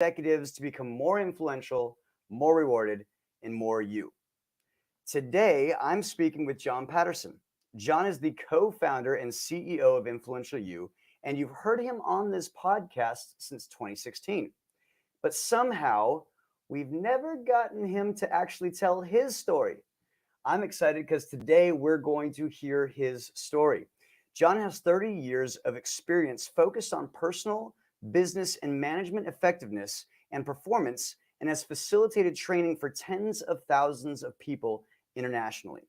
executives to become more influential, more rewarded, and more you. Today, I'm speaking with John Patterson. John is the co founder and CEO of Influential You, and you've heard him on this podcast since 2016. But somehow, we've never gotten him to actually tell his story. I'm excited because today we're going to hear his story. John has 30 years of experience focused on personal, business, and management effectiveness and performance, and has facilitated training for tens of thousands of people internationally.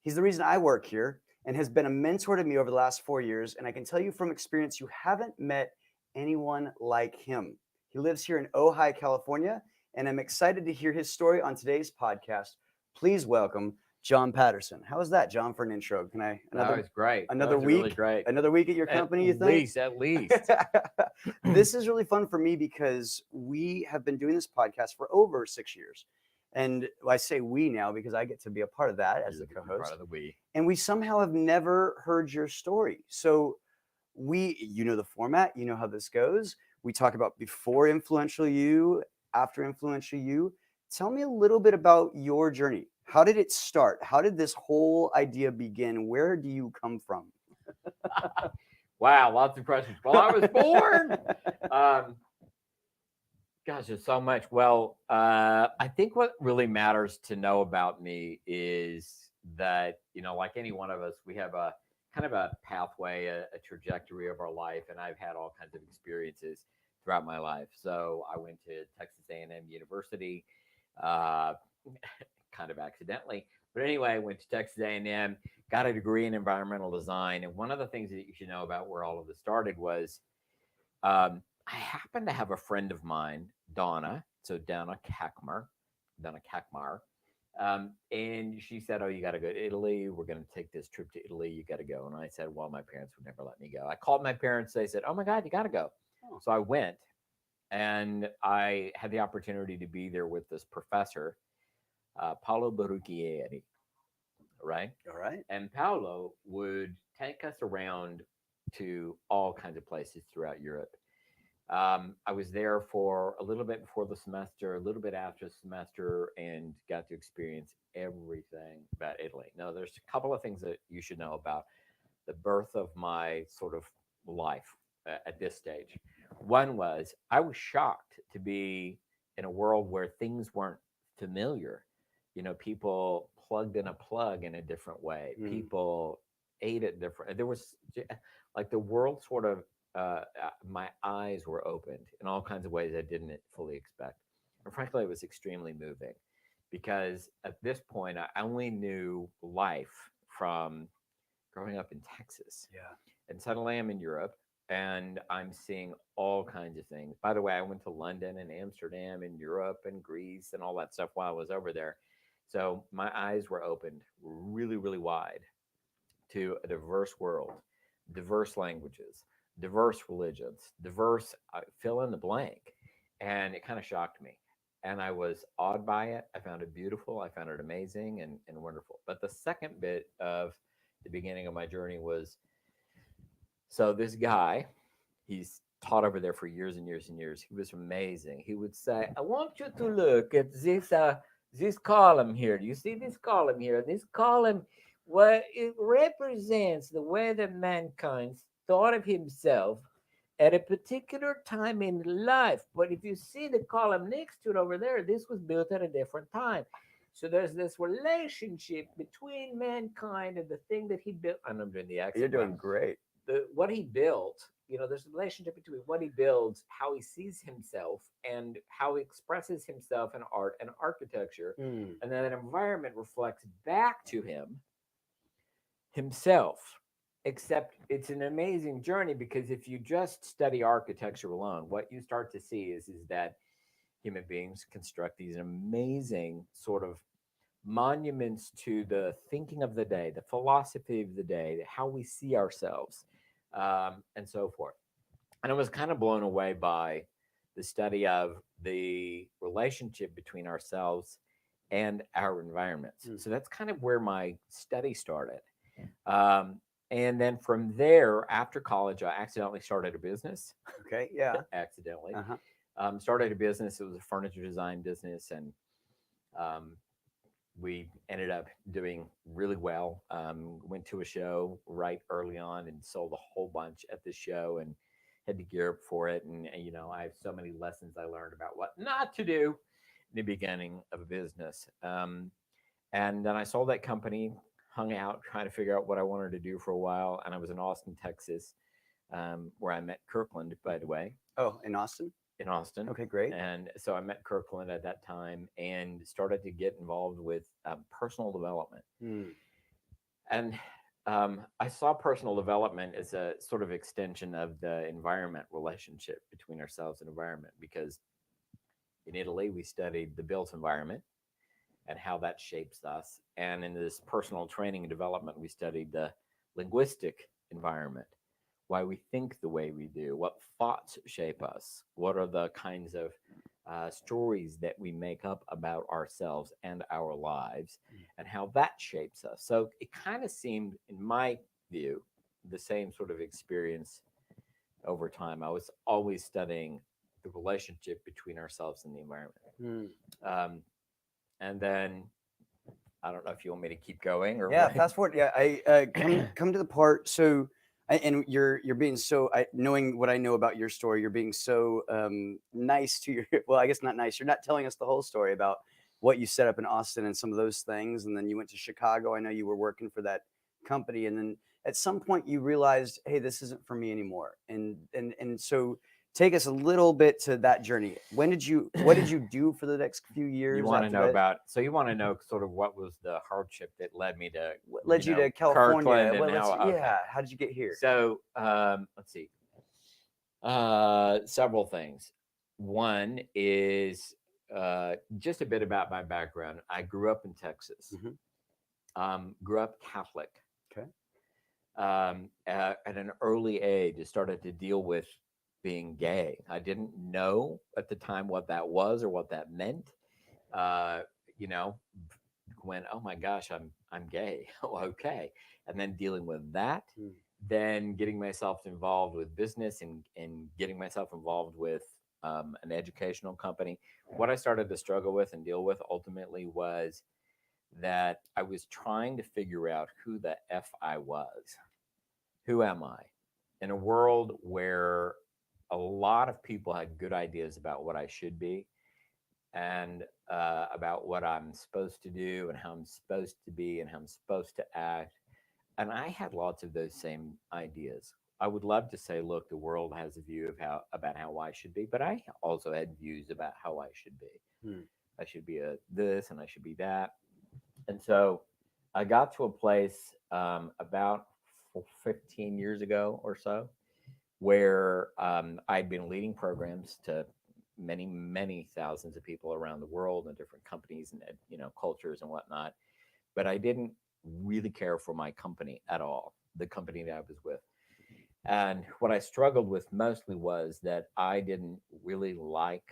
He's the reason I work here and has been a mentor to me over the last 4 years. And I can tell you from experience, you haven't met anyone like him. He lives here in Ojai, California, and I'm excited to hear his story on today's podcast. Please welcome John Patterson. How was that, John, for an intro? Can I That was great. Another that was week? Really great. Another week at your company, you think? At least. This is really fun for me because we have been doing this podcast for over 6 years. And I say we now because I get to be a part of that as the co-host. Part of the we. And we somehow have never heard your story. So you know the format, you know how this goes. We talk about before Influential You, after Influential You. Tell me a little bit about your journey. How did it start? How did this whole idea begin? Where do you come from? Wow, lots of questions. Well, I was born. Gosh, there's so much. Well, I think what really matters to know about me is that, like any one of us, we have a kind of a pathway, a trajectory of our life, and I've had all kinds of experiences throughout my life. So I went to Texas A&M University, kind of accidentally, but anyway, I went to Texas A&M, got a degree in environmental design, and one of the things that you should know about where all of this started was I happened to have a friend of mine, Donna, Donna Kakmar, and she said, "Oh, you got to go to Italy. We're going to take this trip to Italy. You got to go." And I said, "Well, my parents would never let me go." I called my parents. They said, "Oh my God, you got to go." Oh. So I went, and I had the opportunity to be there with this professor, Paolo Barucchieri, right? All right. And Paolo would take us around to all kinds of places throughout Europe. I was there for a little bit before the semester, a little bit after the semester, and got to experience everything about Italy. Now, there's a couple of things that you should know about the birth of my sort of life at this stage. One was I was shocked to be in a world where things weren't familiar. People plugged in a plug in a different way. People ate it different. There was like the world sort of, my eyes were opened in all kinds of ways I didn't fully expect. And frankly, it was extremely moving because at this point, I only knew life from growing up in Texas. Yeah. And suddenly I'm in Europe and I'm seeing all kinds of things. By the way, I went to London and Amsterdam and Europe and Greece and all that stuff while I was over there. So my eyes were opened really, really wide to a diverse world, diverse languages, diverse religions, diverse fill in the blank. And it kind of shocked me. And I was awed by it. I found it beautiful. I found it amazing and wonderful. But the second bit of the beginning of my journey was this guy, he's taught over there for years and years and years. He was amazing. He would say, "I want you to look at this column here. Do you see this column here? This column, well, it represents the way that mankind thought of himself at a particular time in life. But if you see the column next to it over there, this was built at a different time. So there's this relationship between mankind and the thing that he built." And I'm doing the accent. You're doing great. What he built, there's a relationship between what he builds, how he sees himself, and how he expresses himself in art and architecture. And then that environment reflects back to himself. Except it's an amazing journey because if you just study architecture alone, what you start to see is that human beings construct these amazing sort of monuments to the thinking of the day, the philosophy of the day, how we see ourselves, and so forth. And I was kind of blown away by the study of the relationship between ourselves and our environments. So that's kind of where my study started. And then from there, after college, I accidentally started a business. Okay, yeah. Accidentally. Started a business. It was a furniture design business, and um, we ended up doing really well. Went to a show right early on and sold a whole bunch at the show, and had to gear up for it. And I have so many lessons I learned about what not to do in the beginning of a business. And then I sold that company, hung out, trying to figure out what I wanted to do for a while. And I was in Austin, Texas, where I met Kirkland, by the way, Oh, in Austin? in Austin. Okay, great. And so I met Kirkland at that time and started to get involved with personal development. Hmm. And I saw personal development as a sort of extension of the environment relationship between ourselves and environment, because in Italy, we studied the built environment and how that shapes us. And in this personal training and development, we studied the linguistic environment, why we think the way we do, what thoughts shape us, what are the kinds of stories that we make up about ourselves and our lives, and how that shapes us. So it kind of seemed, in my view, the same sort of experience over time. I was always studying the relationship between ourselves and the environment. Hmm. Um, and then I don't know if you want me to keep going or Yeah, what. fast forward. Yeah, I come to the part. So, and you're being so knowing what I know about your story. You're being so nice to your. Well, I guess not nice. You're not telling us the whole story about what you set up in Austin and some of those things, and then you went to Chicago. I know you were working for that company, and then at some point you realized, hey, this isn't for me anymore. And so take us a little bit to that journey. When did you? What did you do for the next few You years want to after know that? about, so you want to know sort of what was the hardship that led me to, What led you to California? Kirkland, and What led how, you, okay. yeah. How did you get here? So let's see. Several things. One is just a bit about my background. I grew up in Texas, Mhm. grew up Catholic. Okay. At an early age, I started to deal with being gay. I didn't know at the time what that was or what that meant. Uh, you know, when, oh my gosh, I'm gay. Oh, okay. And then dealing with that, Mm. then getting myself involved with business, and getting myself involved with an educational company. What I started to struggle with and deal with ultimately was that I was trying to figure out who the F I was. Who am I? In a world where a lot of people had good ideas about what I should be, and about what I'm supposed to do and how I'm supposed to be and how I'm supposed to act. And I had lots of those same ideas. I would love to say, look, the world has a view of how about how I should be, but I also had views about how I should be. Mm. I should be a this and I should be that. And so I got to a place about 15 years ago or so where I'd been leading programs to many, many thousands of people around the world and different companies and cultures and whatnot. But I didn't really care for my company at all, the company that I was with. And what I struggled with mostly was that I didn't really like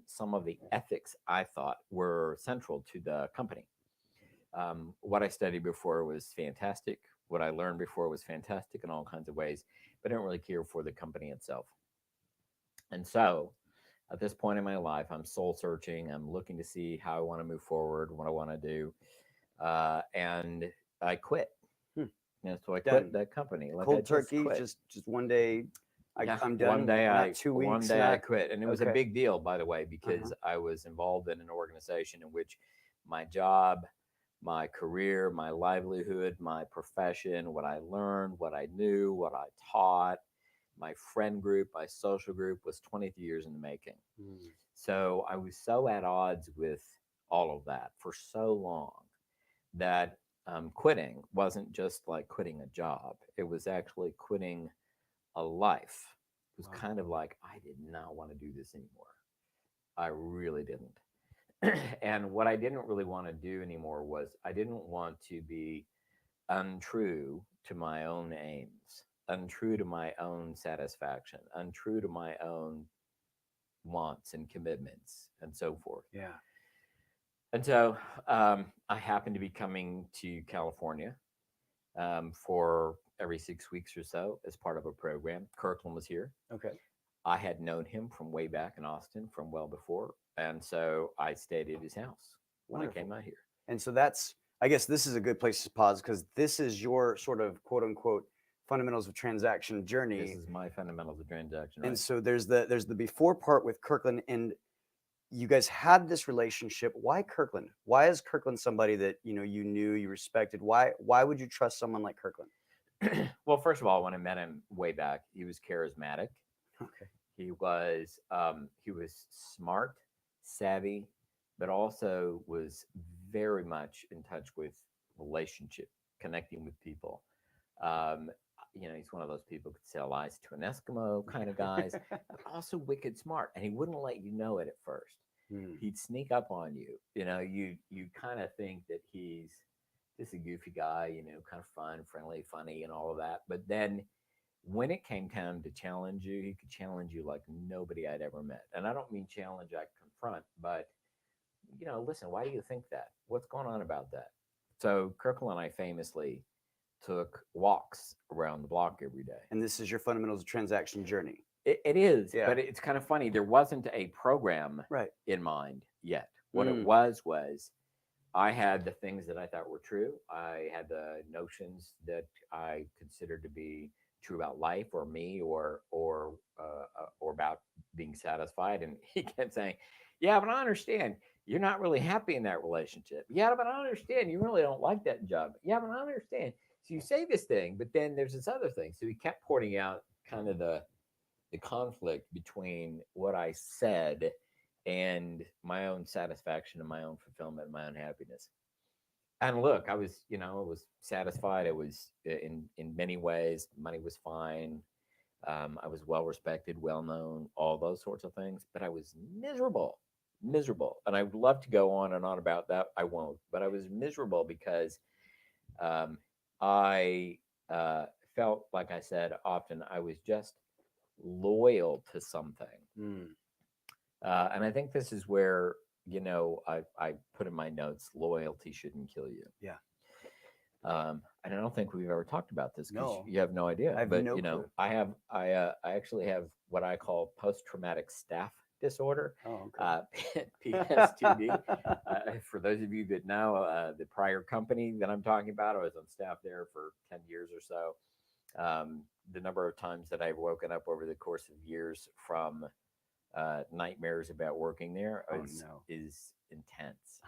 some of the ethics I thought were central to the company. What I studied before was fantastic. What I learned before was fantastic in all kinds of ways, but I didn't really care for the company itself. And so at this point in my life, I'm soul searching. I'm looking to see how I want to move forward, what I want to do. And I quit. Hmm. So I quit Done. that company. Like I Cold just turkey. quit. Just one day. Yeah, I'm done. Not 2 weeks. I Not quit, and it was a okay. big deal, by the way, Uh-huh. because I was involved in an organization in which my job, my career, my livelihood, my profession, what I learned, what I knew, what I taught, my friend group, my social group was 23 years in the making. Mm. So I was so at odds with all of that for so long that quitting wasn't just like quitting a job. It was actually quitting a life. It was Wow. kind of like, I did not want to do this anymore. I really didn't. And what I didn't really want to do anymore was I didn't want to be untrue to my own aims, untrue to my own satisfaction, untrue to my own wants and commitments, and so forth. Yeah. And so I happened to be coming to California for every 6 weeks or so as part of a program. Kirkland was here. Okay. I had known him from way back in Austin from well before. And so I stayed at his house when I came Wonderful. out here. And so that's, I guess this is a good place to pause because this is your sort of quote unquote fundamentals of transaction This journey. is my fundamentals of transaction, And right? so there's the before part with Kirkland, and you guys had this relationship. Why Kirkland? Why is Kirkland somebody that you knew, you respected? Why would you trust someone like Kirkland? Well, first of all, when I met him way back, he was charismatic. Okay. He was smart, savvy, but also was very much in touch with relationship, connecting with people. Um, he's one of those people who could sell ice to an Eskimo kind of guys, but also wicked smart, and he wouldn't let you know it at first. Hmm. He'd sneak up on you. You kind of think that he's just a goofy guy, kind of fun, friendly, funny, and all of that. But then when it came time to challenge you, he could challenge you like nobody I'd ever met. And I don't mean challenge I confront, but listen, why do you think that? What's going on about that? So Kirkland and I famously took walks around the block every day. And this is your fundamentals of transaction journey. It is, Yeah. but it's kind of funny. There wasn't a program Right. in mind yet. What it Mm. was I had the things that I thought were true. I had the notions that I considered to be true about life or me or about being satisfied. And he kept saying, "Yeah, but I understand you're not really happy in that relationship. Yeah, but I understand you really don't like that job. Yeah, but I understand." So you say this thing, but then there's this other thing. So he kept pointing out kind of the conflict between what I said and my own satisfaction and my own fulfillment and my own happiness. And look, I was satisfied. I was in many ways, money was fine. I was well respected, well known, all those sorts of things, but I was miserable, miserable. And I would love to go on and on about that. I won't, but I was miserable because um, I felt, like I said, often I was just loyal to something. Mm. And I think this is where, I put in my notes, loyalty shouldn't kill you. Yeah. And I don't think we've ever talked about this because No, you have no idea. I have But no clue. I actually have what I call post-traumatic staph disorder, Oh, okay. PSTD. For those of you that know, the prior company that I'm talking about, I was on staff there for 10 years or so. The number of times that I've woken up over the course of years from nightmares about working there Oh, is no. is intense.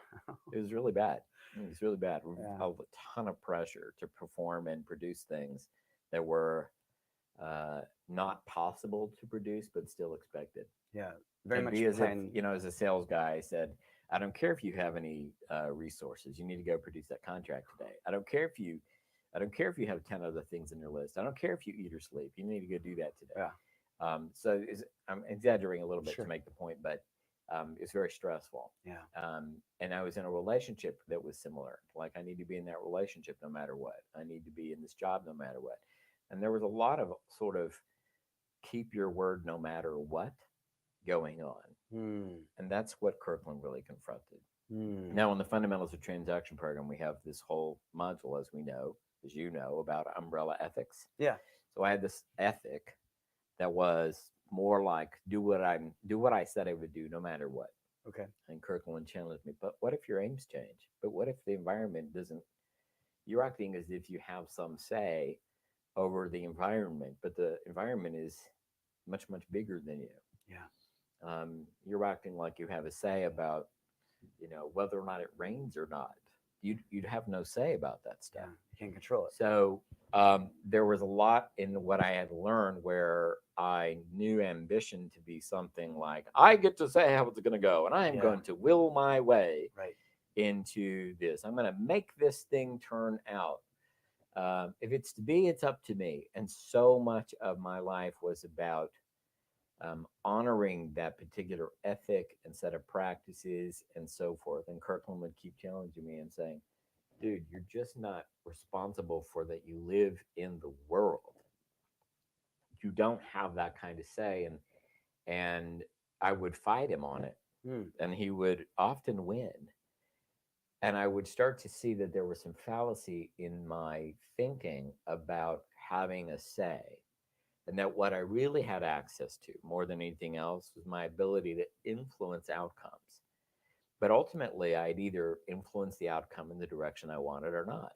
It was really bad. It was really bad. Yeah. A ton of pressure to perform and produce things that were not possible to produce, but still expected. Yeah. Very And much be as if, playing. as a sales guy, I said, I don't care if you have any resources. You need to go produce that contract today. I don't care if you have 10 other things on your list. I don't care if you eat or sleep. You need to go do that today. Yeah. I'm exaggerating a little bit Sure. to make the point, but it's very stressful. Yeah. And I was in a relationship that was similar. Like, I need to be in that relationship no matter what. I need to be in this job no matter what. And there was a lot of sort of keep your word no matter what going on. Mm. And that's what Kirkland really confronted. Mm. Now, in the fundamentals of transaction program, we have this whole module, as we know, as you know, about umbrella ethics. Yeah. So I had this ethic that was more like do what I said I would do no matter what. Okay. And Kirkland challenged me, but what if your aims change? But what if the environment doesn't? You're acting as if you have some say over the environment, but the environment is much, much bigger than you. Yeah. You're acting like you have a say about, whether or not it rains or not. You'd have no say about that Yeah. stuff. You can't control it. So there was a lot in what I had learned where I knew ambition to be something like I get to say how it's going to go, and I am Yeah. going to will my way Right. into this. I'm going to make this thing turn out. If it's to be, it's up to me. And so much of my life was about honoring that particular ethic and set of practices and so forth. And Kirkland would keep challenging me and saying, dude, you're just not responsible for that. You live in the world. You don't have that kind of say. And I would fight him on it. Mm. And he would often win. And I would start to see that there was some fallacy in my thinking about having a say. And that what I really had access to more than anything else was my ability to influence outcomes. But ultimately, I'd either influence the outcome in the direction I wanted or not.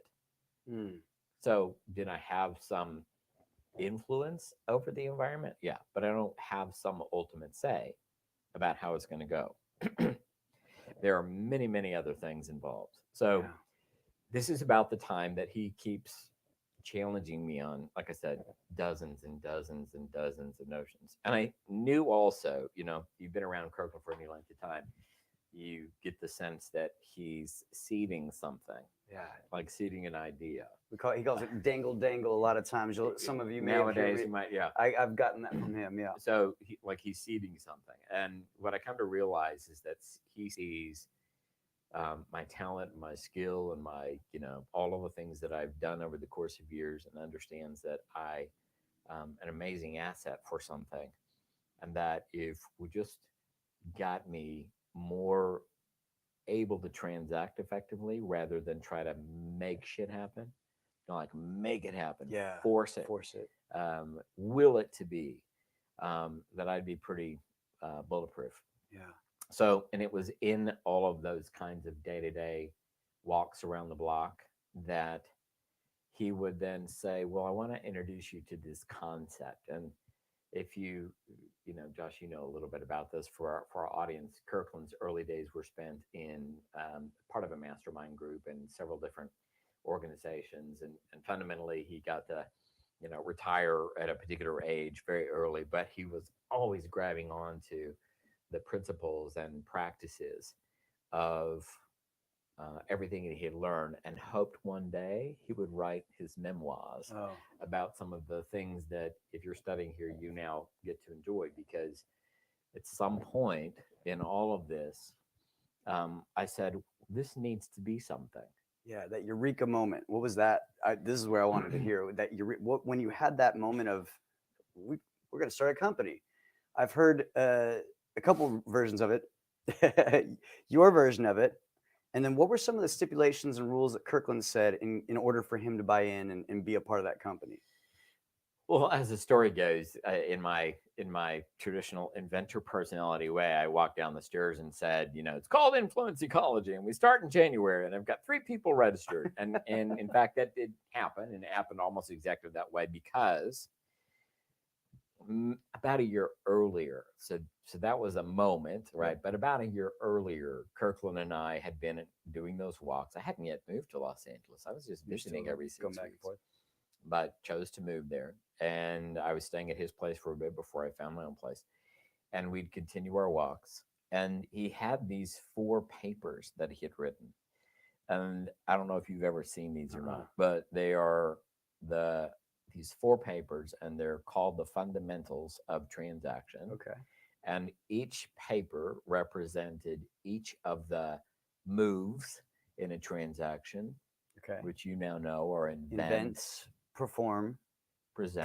Mm. So, did I have some influence over the environment? Yeah, but I don't have some ultimate say about how it's going to go. There are many, many other things involved. So, Yeah. this is about the time that he keeps challenging me on, like I said, dozens and dozens and dozens of notions. And I knew also, you've been around Kirkland for any length of time, you get the sense that he's seeding something, Yeah. like seeding an idea. He calls it dangle dangle a lot of times. Some of you may have heard Nowadays, me. you might, yeah. I've gotten that from him. Yeah. So, he's seeding something. And what I come to realize is that he sees my talent, my skill, and my, all of the things that I've done over the course of years, and understands that I an amazing asset for something, and that if we just got me more able to transact effectively rather than try to make shit happen, like make it happen, Yeah. force it, Force it. will it to be, that I'd be pretty bulletproof. Yeah. So, and it was in all of those kinds of day to day walks around the block that he would then say, well, I want to introduce you to this concept. And if Josh, you know a little bit about this for our audience. Kirkland's early days were spent in part of a mastermind group and several different organizations. And fundamentally, he got to, retire at a particular age very early, but he was always grabbing on to the principles and practices of everything that he had learned, and hoped one day he would write his memoirs Oh. about some of the things that, if you're studying here, you now get to enjoy. Because at some point in all of this, I said, this needs to be something. Yeah, that eureka moment. What was that? This is where I wanted to hear that. When you had that moment of, we're going to start a company. I've heard a couple versions of it, your version of it, and then what were some of the stipulations and rules that Kirkland said in order for him to buy in and be a part of that company? Well, as the story goes, in my traditional inventor personality way, I walked down the stairs and said, it's called influence ecology, and we start in January, and I've got 3 people registered, and in fact, that did happen, and it happened almost exactly that way, because about a year earlier, so that was a moment, right? But about a year earlier, Kirkland and I had been doing those walks. I hadn't yet moved to Los Angeles. I was just visiting every 6 weeks, but chose to move there. And I was staying at his place for a bit before I found my own place. And we'd continue our walks. And he had these 4 papers that he had written. And I don't know if you've ever seen these or not, but they are these 4 papers, and they're called the fundamentals of transaction. Okay. And each paper represented each of the moves in a transaction, Okay. which you now know are Invent, perform, present,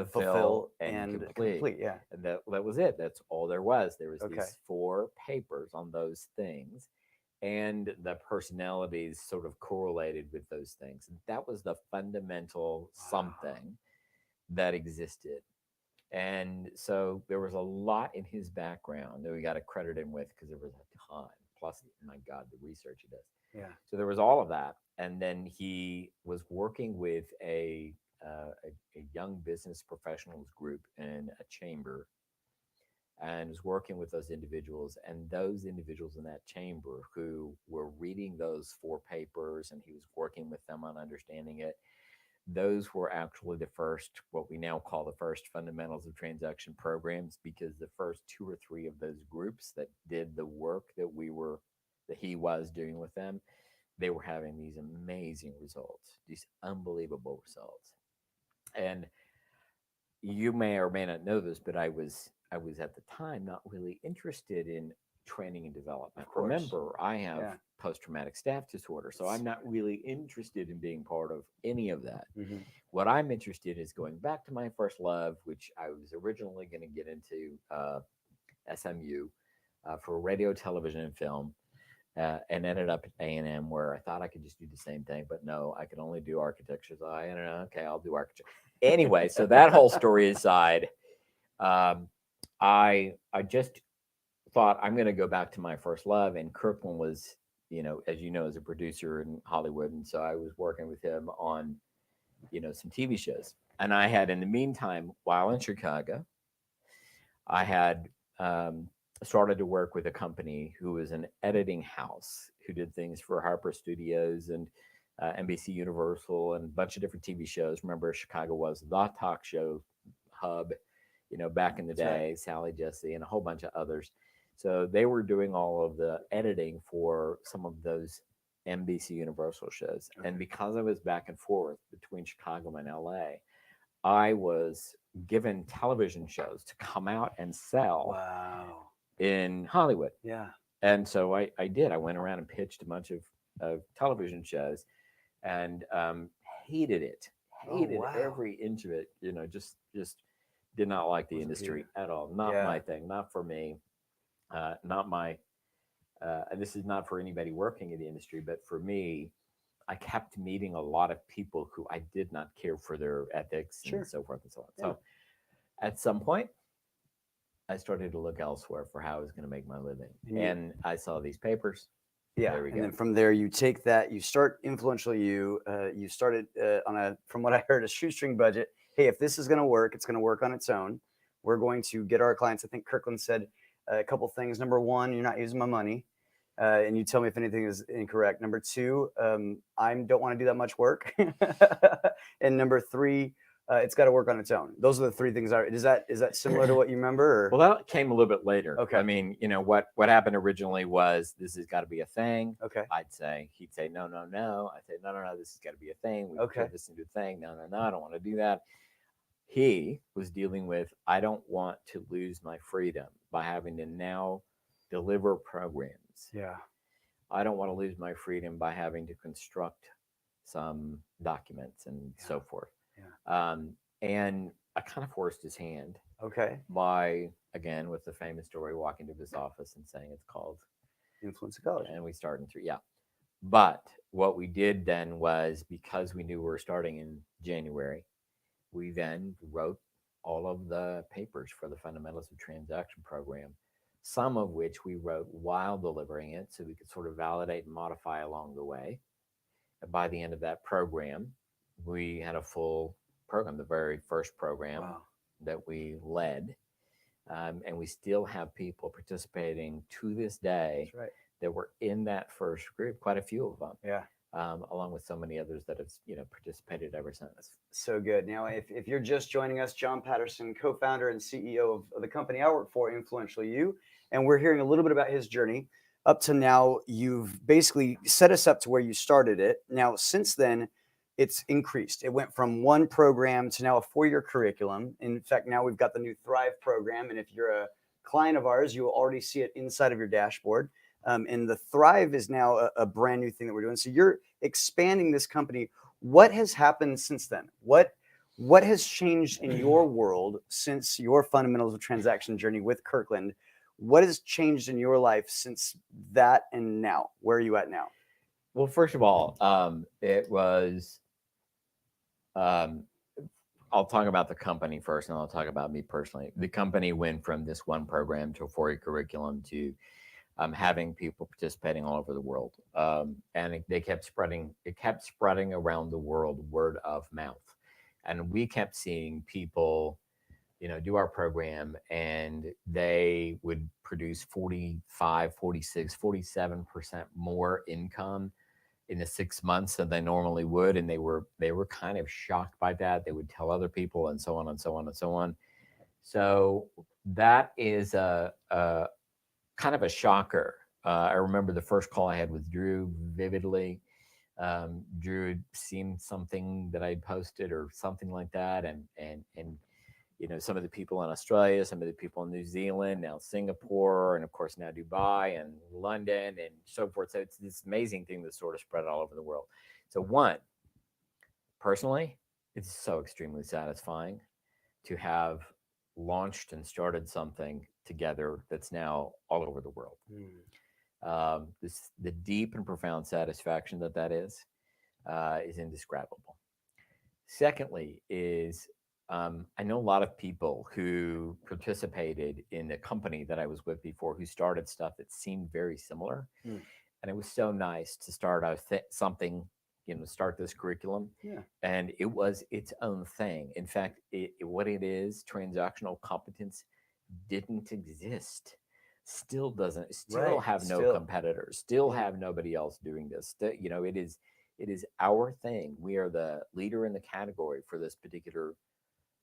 fulfill, and complete. Yeah. And that was it. That's all there was. There was Okay. these 4 papers on those things, and the personalities sort of correlated with those things. And that was the fundamental something that existed. And so there was a lot in his background that we got to credit him with, because there was a ton. Plus, my God, the research he does. Yeah. So there was all of that, and then he was working with a young business professionals group in a chamber, and was working with those individuals, and those individuals in that chamber who were reading those 4 papers, and he was working with them on understanding it. Those were actually the first, what we now call the first fundamentals of transaction programs, because the first 2 or 3 of those groups that did the work that he was doing with them, they were having these amazing results, these unbelievable results. And you may or may not know this, but I was at the time not really interested in training and development. Remember, I have post-traumatic staph disorder, so I'm not really interested in being part of any of that. Mm-hmm. What I'm interested in is going back to my first love, which I was originally going to get into SMU for radio, television, and film, and ended up at A&M, where I thought I could just do the same thing, but no, I could only do architecture. So I ended up, okay, I'll do architecture. Anyway, so that whole story aside, um, I just thought I'm going to go back to my first love, and Kirkland was, as you know, as a producer in Hollywood, and so I was working with him on, some TV shows. And I had, in the meantime, while in Chicago, I had started to work with a company who was an editing house who did things for Harper Studios and NBC Universal and a bunch of different TV shows. Remember, Chicago was the talk show hub, back in the That's right. day, Sally Jesse and a whole bunch of others. So they were doing all of the editing for some of those NBC Universal shows. Okay. And because I was back and forth between Chicago and LA, I was given television shows to come out and sell Wow. in Hollywood. Yeah. And so I did. I went around and pitched a bunch of television shows and hated it. Hated wow. every inch of it. Just did not like the Wasn't industry you. at all. Not Yeah. my thing. Not for me. Not my. And this is not for anybody working in the industry, but for me, I kept meeting a lot of people who I did not care for their ethics Sure. and so forth and so on. Yeah. So at some point, I started to look elsewhere for how I was going to make my living. And I saw these papers. Yeah, There we and go. then from there you take that, you start Influential You. You started on from what I heard, a shoestring budget. Hey, if this is going to work, it's going to work on its own. We're going to get our clients. I think Kirkland said a couple things. Number one, you're not using my money, and you tell me if anything is incorrect. Number two, I don't want to do that much work, and number three, it's got to work on its own. Those are the three things. Is that similar to what you remember? Or? Well, that came a little bit later. Okay. I mean, what happened originally was this has got to be a thing. Okay. He'd say, no. I'd say, no, this has got to be a thing. We Okay. turn this into a thing. No, I don't want to do that. He was dealing with, I don't want to lose my freedom by having to now deliver programs. Yeah. I don't want to lose my freedom by having to construct some documents and so forth. Yeah. And I kind of forced his hand. Okay. By, again, with the famous story, walking to his office and saying it's called Influence Ecology. And we started in 3. Yeah. But what we did then was, because we knew we were starting in January, we then wrote all of the papers for the Fundamentals of Transaction program, some of which we wrote while delivering it so we could sort of validate and modify along the way. And by the end of that program, we had a full program, the very first program that we led. And we still have people participating to this day that were in that first group, quite a few of them. Yeah. Along with so many others that have participated ever since. So good. Now, if you're just joining us, John Patterson, co-founder and CEO of the company I work for, Influential You, and we're hearing a little bit about his journey. Up to now, you've basically set us up to where you started it. Now, since then, it's increased. It went from one program to now a 4-year curriculum. In fact, now we've got the new Thrive program. And if you're a client of ours, you will already see it inside of your dashboard. And the Thrive is now a brand new thing that we're doing. So you're expanding this company. What has happened since then? What has changed in your world since your Fundamentals of Transaction journey with Kirkland? What has changed in your life since that and now? Where are you at now? Well, first of all, it was, I'll talk about the company first, and I'll talk about me personally. The company went from this one program to a 4-year curriculum to having people participating all over the world. And it kept spreading around the world, word of mouth. And we kept seeing people, do our program, and they would produce 45, 46, 47% more income in the 6 months than they normally would. And they were kind of shocked by that. They would tell other people, and so on and so on and so on. So that is a kind of a shocker. I remember the first call I had with Drew vividly. Drew had seen something that I'd posted or something like that, and some of the people in Australia, some of the people in New Zealand, now Singapore, and of course now Dubai and London and so forth. So it's this amazing thing that's sort of spread all over the world. So one, personally, it's so extremely satisfying to have launched and started something together that's now all over the world. The deep and profound satisfaction that is indescribable. Secondly, is I know a lot of people who participated in the company that I was with before who started stuff that seemed very similar. Mm. And it was so nice to start something, start this curriculum. Yeah. And it was its own thing. In fact, what it is, transactional competence, didn't exist. Still doesn't, still Right. have no Still. competitors, still Yeah. have nobody else doing this. It is our thing. We are the leader in the category for this particular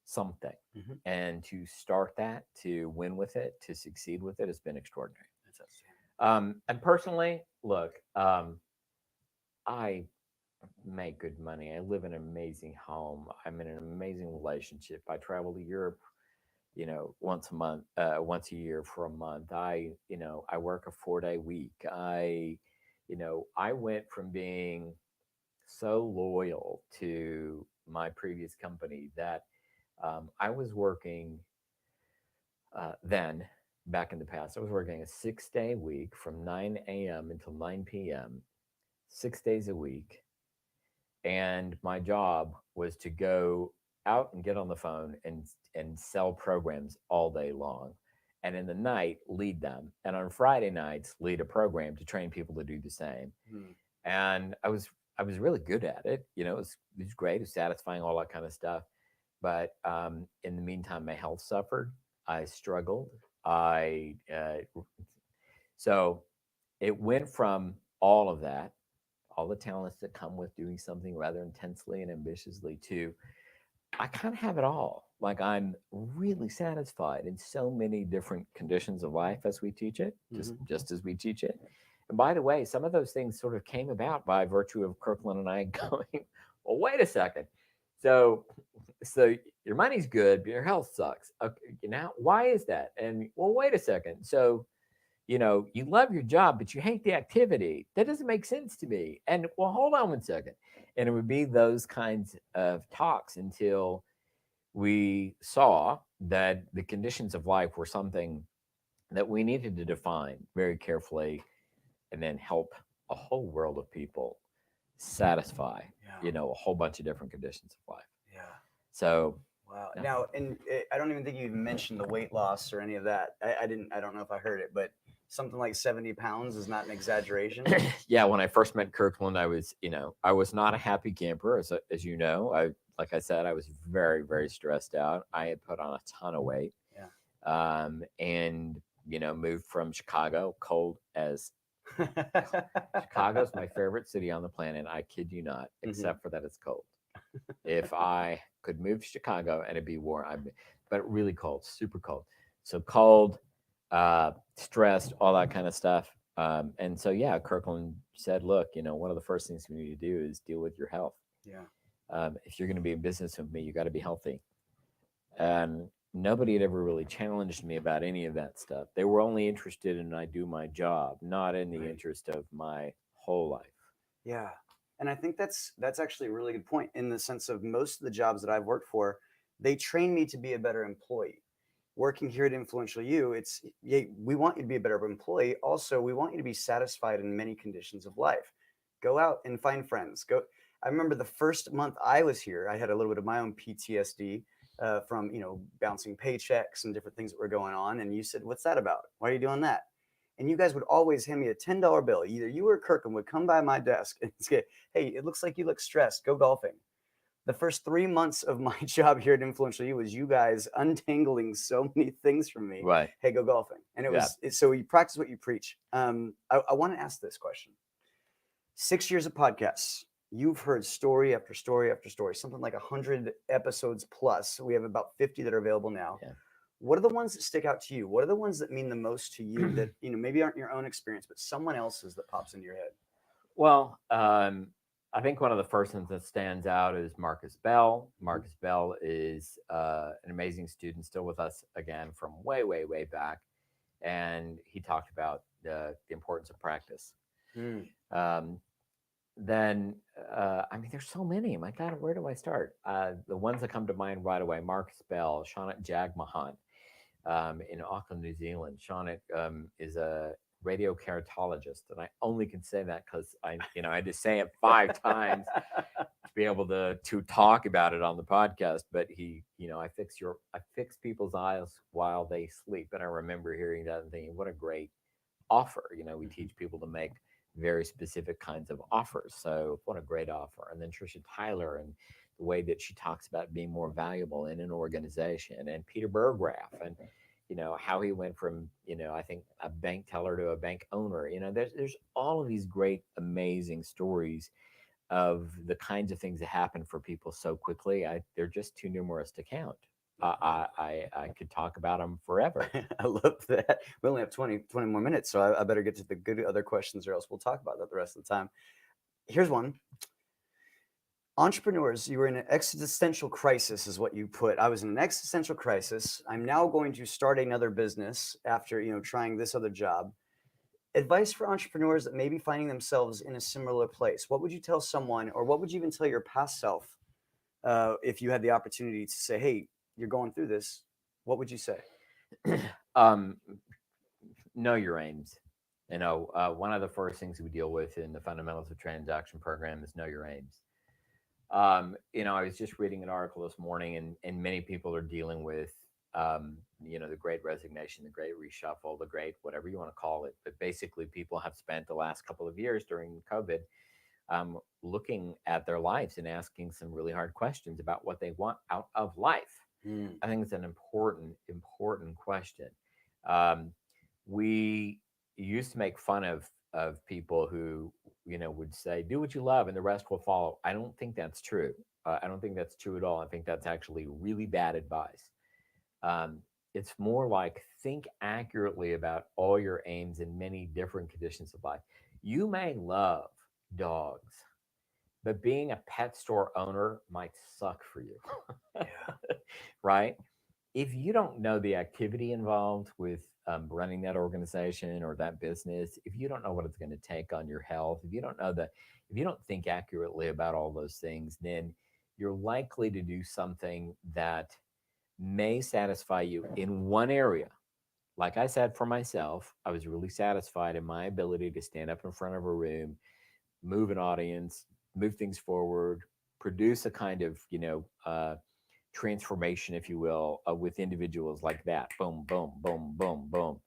something. Hmm. And to start that, to win with it, to succeed with it, has been extraordinary. That's outstanding. And personally, look, I make good money. I live in an amazing home. I'm in an amazing relationship. I travel to Europe, once a month, once a year for a month. I work a 4-day week. I went from being so loyal to my previous company that I was working then back in the past. I was working a 6-day week from 9 a.m. until 9 p.m., 6 days a week. And my job was to go out and get on the phone and sell programs all day long. And in the night, lead them. And on Friday nights, lead a program to train people to do the same. Hmm. And I was really good at it. It was great. It was satisfying, all that kind of stuff. But in the meantime, my health suffered. I struggled. I so it went from all of that, all the talents that come with doing something rather intensely and ambitiously, to I kind of have it all. Like, I'm really satisfied in so many different conditions of life as we teach it, just Hmm. just as we teach it. And by the way, some of those things sort of came about by virtue of Kirkland and I going, well, wait a second. So so your money's good, but your health sucks. Okay, now why is that? And well, wait a second. So you love your job, but you hate the activity. That doesn't make sense to me. And well, hold on 1 second. And it would be those kinds of talks until we saw that the conditions of life were something that we needed to define very carefully and then help a whole world of people satisfy, Yeah. a whole bunch of different conditions of life. Yeah. So, Wow. yeah. Now, and I don't even think you even mentioned the weight loss or any of that. I didn't. I don't know if I heard it, but something like 70 pounds is not an exaggeration. Yeah, when I first met Kirkland, I was not a happy camper, as you know. Like I said, I was very, very stressed out. I had put on a ton of weight, Yeah. and moved from Chicago, cold as Chicago's my favorite city on the planet. I kid you not, Hmm. except for that it's cold. If I could move to Chicago and it'd be warm, but really cold, super cold. So cold, stressed, all that kind of stuff. And so, yeah, Kirkland said, look, one of the first things we need to do is deal with your health. Yeah. If you're going to be in business with me, you got to be healthy. And nobody had ever really challenged me about any of that stuff. They were only interested in I do my job, not in the Right. interest of my whole life. Yeah. And I think that's actually a really good point in the sense of most of the jobs that I've worked for, they train me to be a better employee. Working here at Influential You, it's yeah, we want you to be a better employee. Also, we want you to be satisfied in many conditions of life. Go out and find friends. Go. I remember the first month I was here, I had a little bit of my own PTSD from bouncing paychecks and different things that were going on. And you said, "What's that about? Why are you doing that?" And you guys would always hand me a $10 bill. Either you or Kirkham would come by my desk and say, "Hey, it looks like you look stressed. Go golfing." The first 3 months of my job here at Influential You was you guys untangling so many things from me. Right. Hey, go golfing. And it Yeah. was so you practice what you preach. I want to ask this question. 6 years of podcasts. You've heard story after story after story, something like 100 episodes plus. We have about 50 that are available now. Yeah. What are the ones that stick out to you? What are the ones that mean the most to you that, maybe aren't your own experience, but someone else's that pops into your head? Well, I think one of the first ones that stands out is Marcus Bell. Marcus Bell is an amazing student, still with us again from way, way, way back. And he talked about the importance of practice. Mm. Um, then, there's so many. My God, where do I start? The ones that come to mind right away: Marcus Bell, Shawnet Jagmohan, in Auckland, New Zealand. Shawnet is a radio keratologist, and I only can say that because I had to say it 5 times be able to talk about it on the podcast. But he, I fix people's eyes while they sleep. And I remember hearing that and thinking, what a great offer. We Mhm. teach people to make very specific kinds of offers. So what a great offer. And then Trisha Tyler and the way that she talks about being more valuable in an organization, and Peter Berggraf, and how he went from I think a bank teller to a bank owner. There's all of these great amazing stories of the kinds of things that happen for people so quickly. They're just too numerous to count. I could talk about them forever. I love that. We only have 20 more minutes, so I better get to the good other questions, or else we'll talk about that the rest of the time. Here's one. Entrepreneurs, you were in an existential crisis, is what you put. I was in an existential crisis. I'm now going to start another business after trying this other job. Advice for entrepreneurs that may be finding themselves in a similar place. What would you tell someone, or what would you even tell your past self, if you had the opportunity to say, "Hey, you're going through this"? What would you say? um, know your aims. One of the first things we deal with in the fundamentals of transaction program is know your aims. I was just reading an article this morning, and many people are dealing with, the great resignation, the great reshuffle, the great whatever you want to call it. But basically, people have spent the last couple of years during COVID looking at their lives and asking some really hard questions about what they want out of life. Mm. I think it's an important question. Um, we used to make fun of people who would say, "Do what you love, and the rest will follow." I don't think that's true. I don't think that's true at all. I think that's actually really bad advice. It's more like think accurately about all your aims in many different conditions of life. You may love dogs, but being a pet store owner might suck for you. Yeah. Right? If you don't know the activity involved with running that organization or that business, if you don't know what it's going to take on your health, if you don't think accurately about all those things, then you're likely to do something that may satisfy you in one area. Like I said, for myself, I was really satisfied in my ability to stand up in front of a room, move an audience, move things forward, produce a kind of, transformation, if you will, with individuals like that. Boom, boom, boom, boom, boom.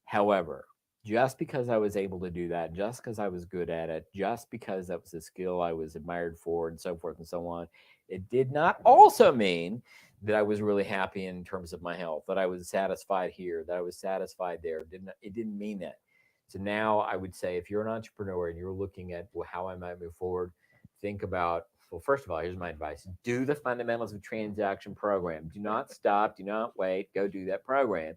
However, just because I was able to do that, just because I was good at it, just because that was a skill I was admired for, and so forth and so on, it did not also mean that I was really happy in terms of my health, that I was satisfied here, that I was satisfied there. It didn't mean that. So now I would say, if you're an entrepreneur and you're looking at, well, how I might move forward, think about, well, first of all, here's my advice: do the fundamentals of transaction program. Do not stop. Do not wait. Go do that program.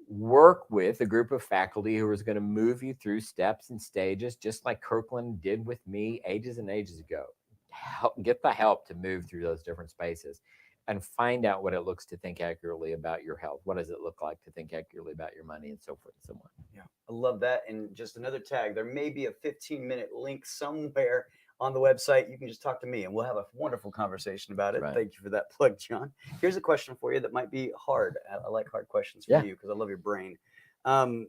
Work with a group of faculty who is going to move you through steps and stages, just like Kirkland did with me ages and ages ago. Get the help to move through those different spaces and find out what it looks to think accurately about your health. What does it look like to think accurately about your money, and so forth and so on. Yeah, I love that. And just another tag, there may be a 15-minute link somewhere on the website. You can just talk to me and we'll have a wonderful conversation about That's it. right. Thank you for that plug, John. Here's a question for you that might be hard. I like hard questions from Yeah. you because I love your brain. Um,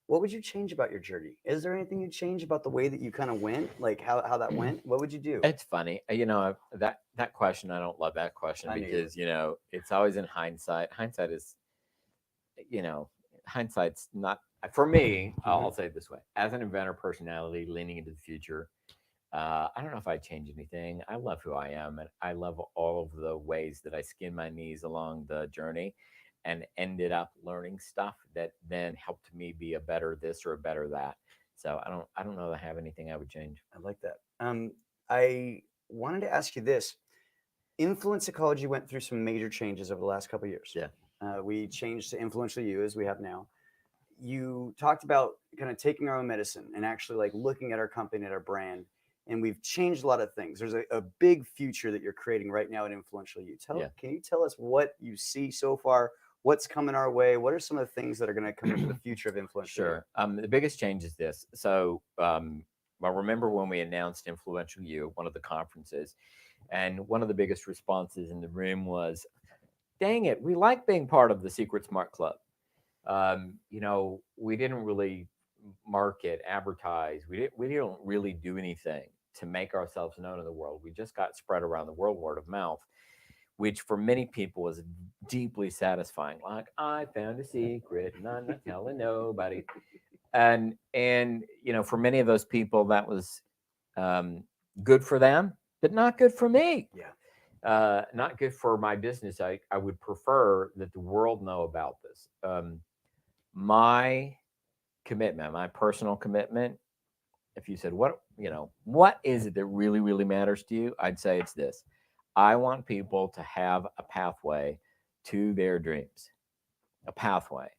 what would you change about your journey? Is there anything you'd change about the way that you kind of went, like how that went? What would you do? It's funny, that question. I don't love that question I knew you would. because it's always in hindsight. Hindsight is, you know, hindsight's not for me. I'll Mhm. say it this way: as an inventor personality leaning into the future, I don't know if I change anything. I love who I am, and I love all of the ways that I skinned my knees along the journey, and ended up learning stuff that then helped me be a better this or a better that. So I don't know that I have anything I would change. I like that. I wanted to ask you this. Influence Ecology went through some major changes over the last couple of years. Yeah. We changed to Influential You as we have now. You talked about kind of taking our own medicine and actually like looking at our company and our brand. And we've changed a lot of things. There's a big future that you're creating right now at Influential You. Yeah. Can you tell us what you see so far? What's coming our way? What are some of the things that are going to come into the future of Influential You? Sure. The biggest change is this. So, I remember when we announced Influential You at one of the conferences, and one of the biggest responses in the room was, "Dang it, we like being part of the Secret Smart Club." We didn't really market, advertise. We don't really do anything. to make ourselves known in the world. We just got spread around the world, word of mouth, which for many people was deeply satisfying. Like, I found a secret and I'm not telling nobody. And for many of those people, that was um, good for them, but not good for me. Yeah. Not good for my business. I would prefer that the world know about this. My commitment, my personal commitment, if you said, what is it that really, really matters to you? I'd say it's this. I want people to have a pathway to their dreams, a pathway.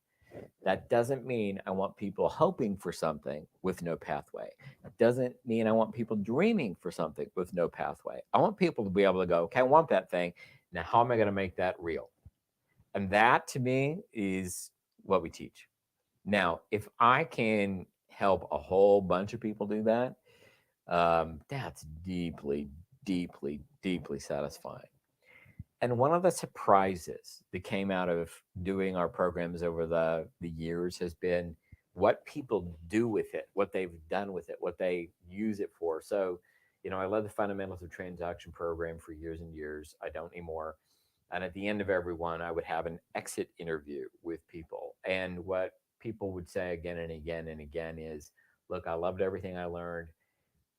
That doesn't mean I want people hoping for something with no pathway. It doesn't mean I want people dreaming for something with no pathway. I want people to be able to go, okay, I want that thing. Now, how am I going to make that real? And that to me is what we teach. Now, if I can help a whole bunch of people do that, that's deeply, deeply, deeply satisfying. And one of the surprises that came out of doing our programs over the years has been what people do with it, what they've done with it, what they use it for. So, I led the fundamentals of transaction program for years and years. I don't anymore. And at the end of every one, I would have an exit interview with people. And what people would say again and again and again is, look, I loved everything I learned,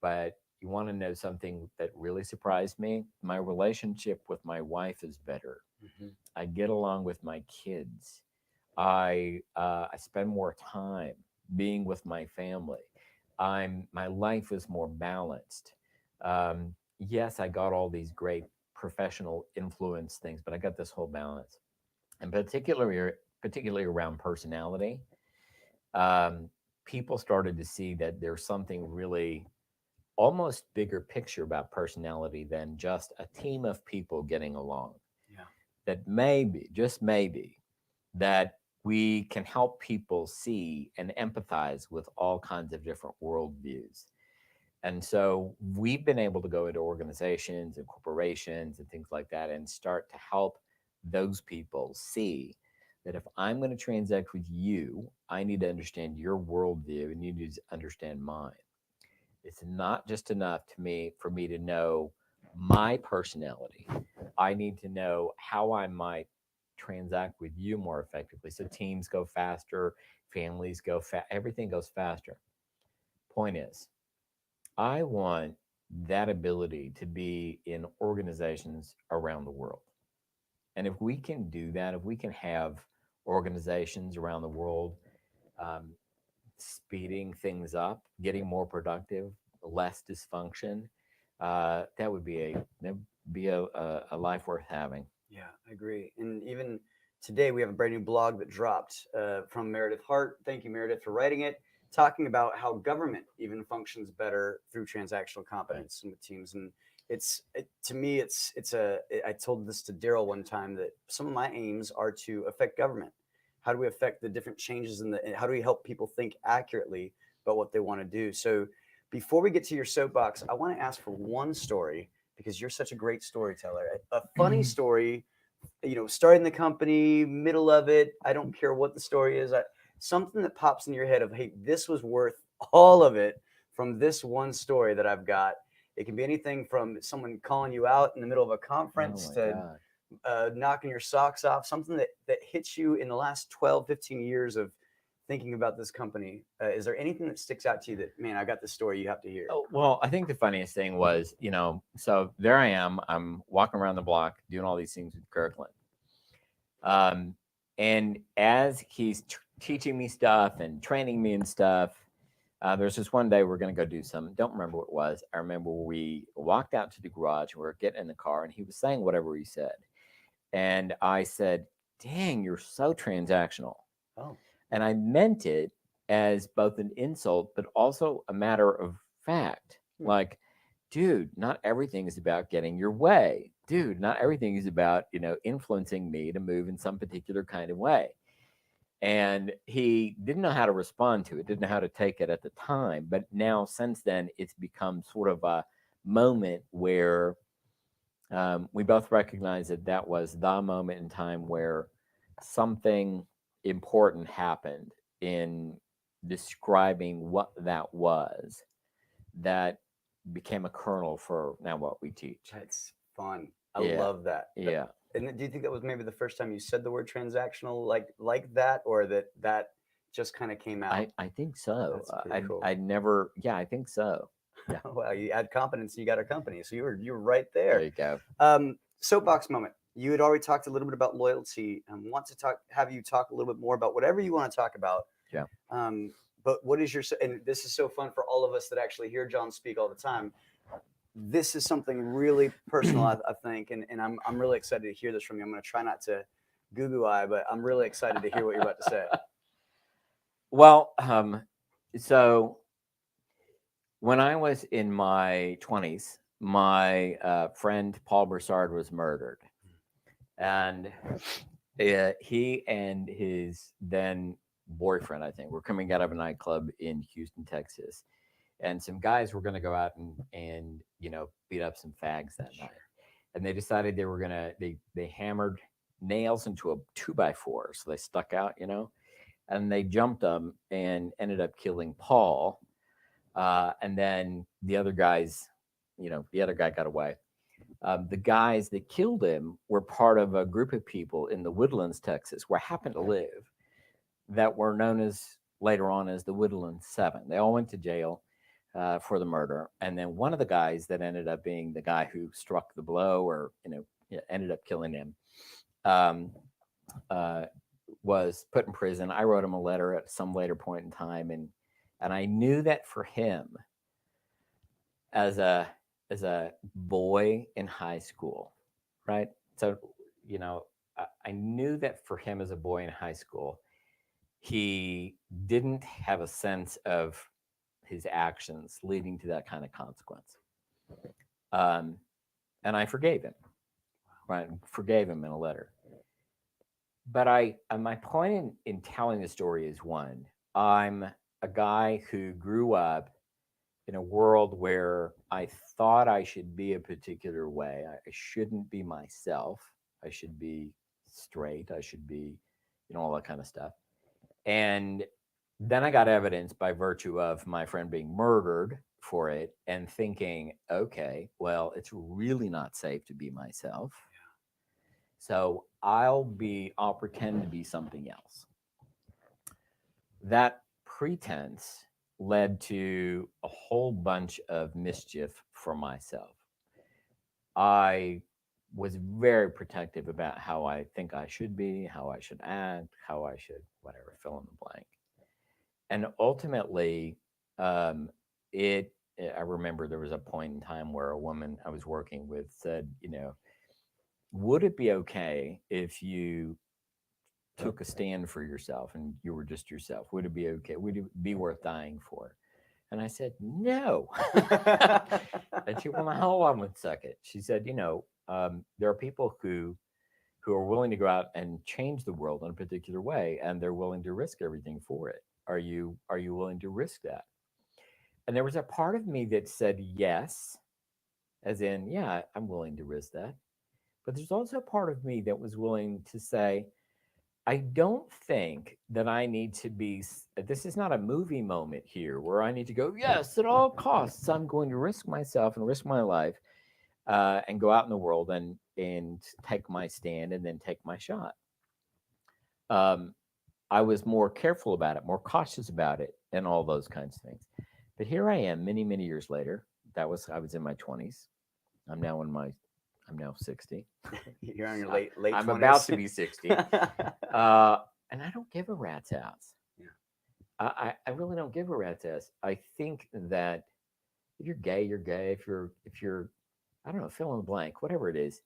but you want to know something that really surprised me? My relationship with my wife is better. Hmm. I get along with my kids. I spend more time being with my family. My life is more balanced. Yes, I got all these great professional influence things, but I got this whole balance, and particularly around personality. Um, People started to see that there's something really almost bigger picture about personality than just a team of people getting along. Yeah. That maybe, just maybe, that we can help people see and empathize with all kinds of different worldviews. And so we've been able to go into organizations and corporations and things like that and start to help those people see that if I'm going to transact with you, I need to understand your worldview and you need to understand mine. It's not just enough to me for me to know my personality. I need to know how I might transact with you more effectively. So teams go faster, families go everything goes faster. Point is, I want that ability to be in organizations around the world. And if we can do that, if we can have organizations around the world um, speeding things up, getting more productive, less dysfunction, that would be a life worth having. Yeah, I agree. And even today, we have a brand new blog that dropped from Meredith Hart. Thank you, Meredith, for writing it, talking about how government even functions better through transactional Right. competence and with teams. And to me, I told this to Daryl one time that some of my aims are to affect government. How do we affect the different changes how do we help people think accurately about what they want to do? So before we get to your soapbox, I want to ask for one story because you're such a great storyteller. A funny story, starting the company, middle of it. I don't care what the story is. Something that pops in your head of, hey, this was worth all of it from this one story that I've got. It can be anything from someone calling you out in the middle of a Oh conference my to God. knocking your socks off, something that hits you in the last 12, 15 years of thinking about this company. Is there anything that sticks out to you that, man, I got this story you have to hear? Oh, well, I think the funniest thing was, so there I am. I'm walking around the block doing all these things with Kirkland. Um, and as he's teaching me stuff and training me and stuff, there's this one day we're going to go do some, don't remember what it was. I remember we walked out to the garage and we were getting in the car and he was saying whatever he said. And I said, dang, you're so transactional. Oh, And I meant it as both an insult, but also a matter of fact. hmm. Like, dude, not everything is about getting your way. Dude, not everything is about, influencing me to move in some particular kind of way. And he didn't know how to respond to it, didn't know how to take it at the time. But now, since then, it's become sort of a moment where we both recognize that that was the moment in time where something important happened in describing what that was that became a kernel for now what we teach. That's fun. I Yeah, love that. yeah. And do you think that was maybe the first time you said the word transactional like that, or that just kind of came out? I think so. That's pretty cool. I never. Yeah, I think so. Yeah. Well, you add competence, you got a company. So you were right There there. you go. Soapbox moment. You had already talked a little bit about loyalty. Want to have you talk a little bit more about whatever you want to talk about. Yeah. But what is your, and this is so fun for all of us that actually hear John speak all the time. This is something really personal, I think, and I'm really excited to hear this from you. I'm going to try not to goo eye, but I'm really excited to hear what you're about to say. Well, so when I was in my 20s, my friend Paul Broussard was murdered, and he and his then boyfriend, I think, were coming out of a nightclub in Houston, Texas, and some guys were going to go out and beat up some fags that night, and they decided they were gonna they hammered nails into a 2x4, so they stuck out, and they jumped them and ended up killing Paul, and then the other guys, the other guy got away. The guys that killed him were part of a group of people in the Woodlands, Texas, where I happen to live, that were known as later on as the Woodlands Seven. They all went to jail for the murder, and then one of the guys that ended up being the guy who struck the blow, or ended up killing him, um, was put in prison. I wrote him a letter at some later point in time, and I knew that for him, as a boy in high school, right? So, I knew that for him as a boy in high school, he didn't have a sense of his actions leading to that kind of consequence. Um, and I forgave him, right? Forgave him in a letter. But my point in telling the story is, one, I'm a guy who grew up in a world where I thought I should be a particular way. I shouldn't be myself. I should be straight. I should be, all that kind of stuff. And then I got evidence by virtue of my friend being murdered for it, and thinking, okay, well, it's really not safe to be myself. So I'll pretend to be something else. That pretense led to a whole bunch of mischief for myself. I was very protective about how I think I should be, how I should act, how I should, whatever, fill in the blank. And ultimately, um, it, I remember there was a point in time where a woman I was working with said, would it be okay if you took a stand for yourself and you were just yourself? Would it be okay? Would it be worth dying for? And I said, no. And she went, well, hold on one second. She said, there are people who are willing to go out and change the world in a particular way, and they're willing to risk everything for it. Are you willing to risk that? And there was a part of me that said yes, as in, yeah, I'm willing to risk that. But there's also a part of me that was willing to say, I don't think that I need to be. This is not a movie moment here where I need to go, yes, at all costs, I'm going to risk myself and risk my life, and go out in the world and take my stand and then take my shot. Um, I was more careful about it, more cautious about it, and all those kinds of things. But here I am, many, many years later. I was in my 20s. I'm now in my I'm now 60. You're on your late 20s. I'm about to be 60. And I don't give a rat's ass. Yeah. I really don't give a rat's ass. I think that if you're gay, you're gay. If you're I don't know, fill in the blank, whatever it is.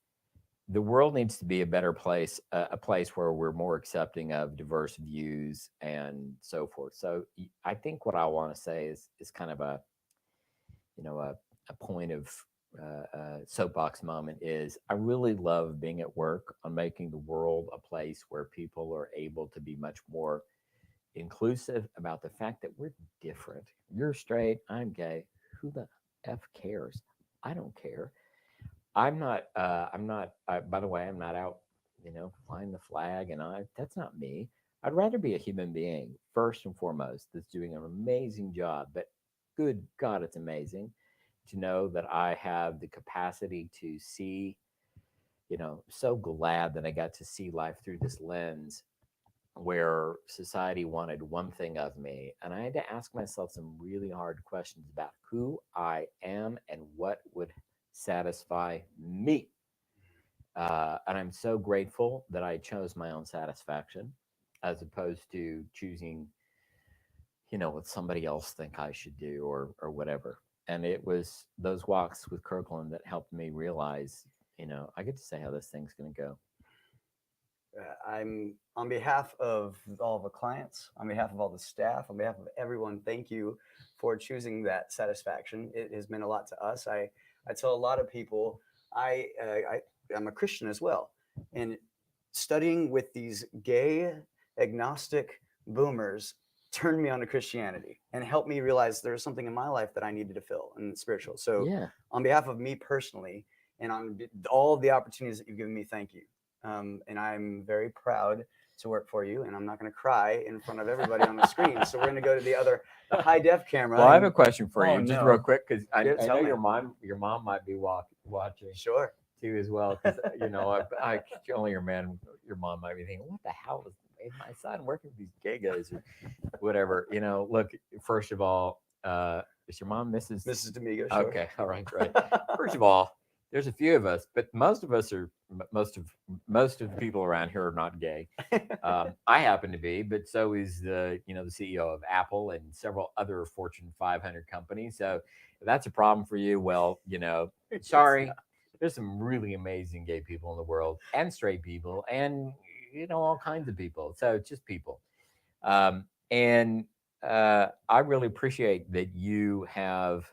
The world needs to be a better place, a place where we're more accepting of diverse views and so forth. So I think what I want to say is kind of a point of soapbox moment is I really love being at work on making the world a place where people are able to be much more inclusive about the fact that we're different. You're straight, I'm gay. Who the F cares? I don't care. By the way, I'm not out, flying the flag, and that's not me. I'd rather be a human being first and foremost that's doing an amazing job, but good God, it's amazing to know that I have the capacity to see, so glad that I got to see life through this lens where society wanted one thing of me. And I had to ask myself some really hard questions about who I am and what would satisfy me. And I'm so grateful that I chose my own satisfaction as opposed to choosing, what somebody else think I should do or whatever. And it was those walks with Kirkland that helped me realize, I get to say how this thing's going to go. I'm on behalf of all the clients, on behalf of all the staff, on behalf of everyone, thank you for choosing that satisfaction. It has meant a lot to us. I tell a lot of people I'm a Christian as well. And studying with these gay, agnostic boomers turned me on to Christianity and helped me realize there was something in my life that I needed to fill and spiritual. So Yeah. on behalf of me personally, and on all of the opportunities that you've given me, thank you. And I'm very proud to work for you. And I'm not going to cry in front of everybody on the screen. So we're going to go to the high def camera. Well, I have a question for Oh, you, just no. real quick, because I Yeah, know tell me. your mom might be watching Sure. too as well. Because I only your mom might be thinking, what the hell is my son working with these gay guys or whatever? Look, first of all, is your mom Mrs. Domingo? Sure. Okay, all right. First of all, there's a few of us, but most of the people around here are not gay. I happen to be, but so is the CEO of Apple and several other Fortune 500 companies. So if that's a problem for you, well, sorry. There's some really amazing gay people in the world, and straight people, and all kinds of people. So it's just people. And I really appreciate that you have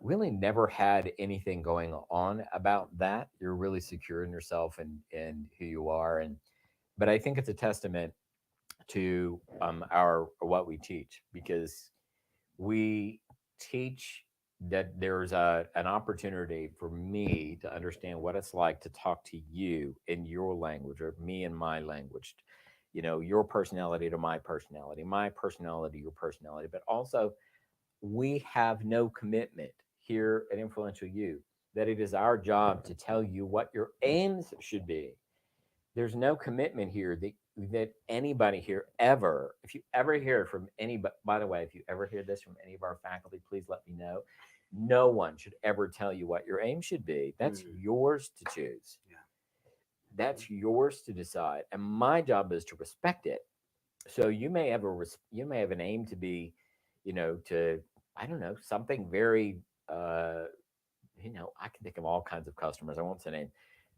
really never had anything going on about that. You're really secure in yourself and who you are, but I think it's a testament to our what we teach, because we teach that there's an opportunity for me to understand what it's like to talk to you in your language, or me in my language, your personality to my personality, your personality, but also we have no commitment here at Influential You that it is our job to tell you what your aims should be. There's no commitment here that anybody here ever, if you ever hear from anybody, by the way, if you ever hear this from any of our faculty, please let me know. No one should ever tell you what your aim should be. That's yours to choose. Yeah. That's yours to decide. And my job is to respect it. So you may have an aim to be, to, I don't know, something very, I can think of all kinds of customers. I won't say name.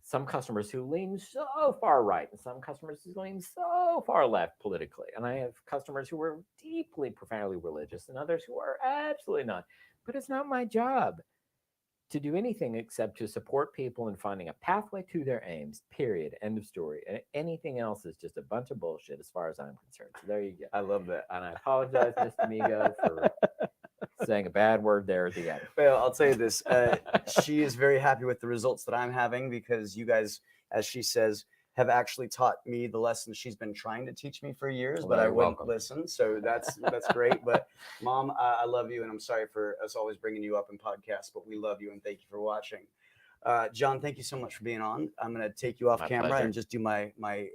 Some customers who lean so far right, and some customers who lean so far left politically. And I have customers who are deeply, profoundly religious, and others who are absolutely not. But it's not my job to do anything except to support people in finding a pathway to their aims, period, end of story. And anything else is just a bunch of bullshit as far as I'm concerned. So there you go. I love that. And I apologize, Mr. Amigo, for saying a bad word there at the end. Well, I'll tell you this. She is very happy with the results that I'm having, because you guys, as she says, have actually taught me the lessons she's been trying to teach me for years, but I wouldn't listen. So that's great. But Mom, I love you, and I'm sorry for us always bringing you up in podcasts, but we love you and thank you for watching. John, thank you so much for being on. I'm going to take you off camera and just do my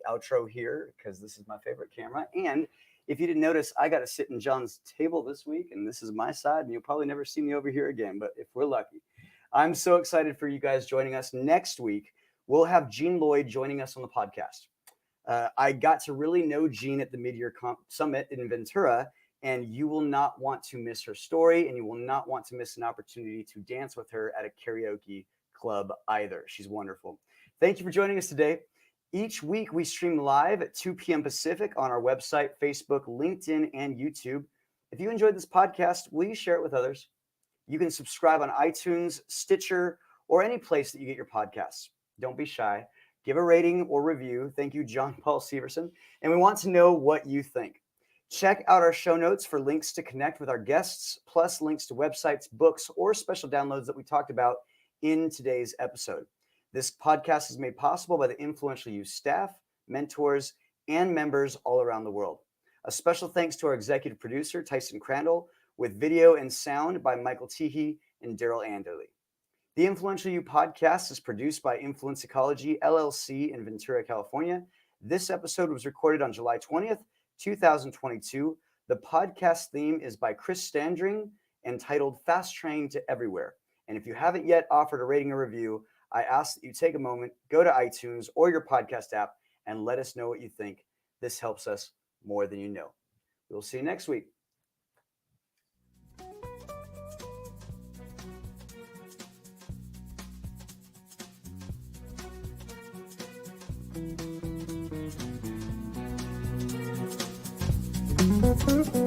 outro here, because this is my favorite camera. And if you didn't notice, I got to sit in John's table this week, and this is my side, and you'll probably never see me over here again, but if we're lucky. I'm so excited for you guys joining us next week. We'll have Gene Lloyd joining us on the podcast. I got to really know Gene at the Mid-Year Summit in Ventura, and you will not want to miss her story, and you will not want to miss an opportunity to dance with her at a karaoke club either. She's wonderful. Thank you for joining us today. Each week, we stream live at 2 p.m. Pacific on our website, Facebook, LinkedIn, and YouTube. If you enjoyed this podcast, will you share it with others? You can subscribe on iTunes, Stitcher, or any place that you get your podcasts. Don't be shy. Give a rating or review. Thank you, John Paul Severson. And we want to know what you think. Check out our show notes for links to connect with our guests, plus links to websites, books, or special downloads that we talked about in today's episode. This podcast is made possible by the Influential You staff, mentors, and members all around the world. A special thanks to our executive producer, Tyson Crandall, with video and sound by Michael Teehee and Daryl Anderley. The Influential You podcast is produced by Influence Ecology, LLC in Ventura, California. This episode was recorded on July 20th, 2022. The podcast theme is by Chris Standring, entitled Fast Train to Everywhere. And if you haven't yet offered a rating or review, I ask that you take a moment, go to iTunes or your podcast app, and let us know what you think. This helps us more than you know. We'll see you next week. Thank you.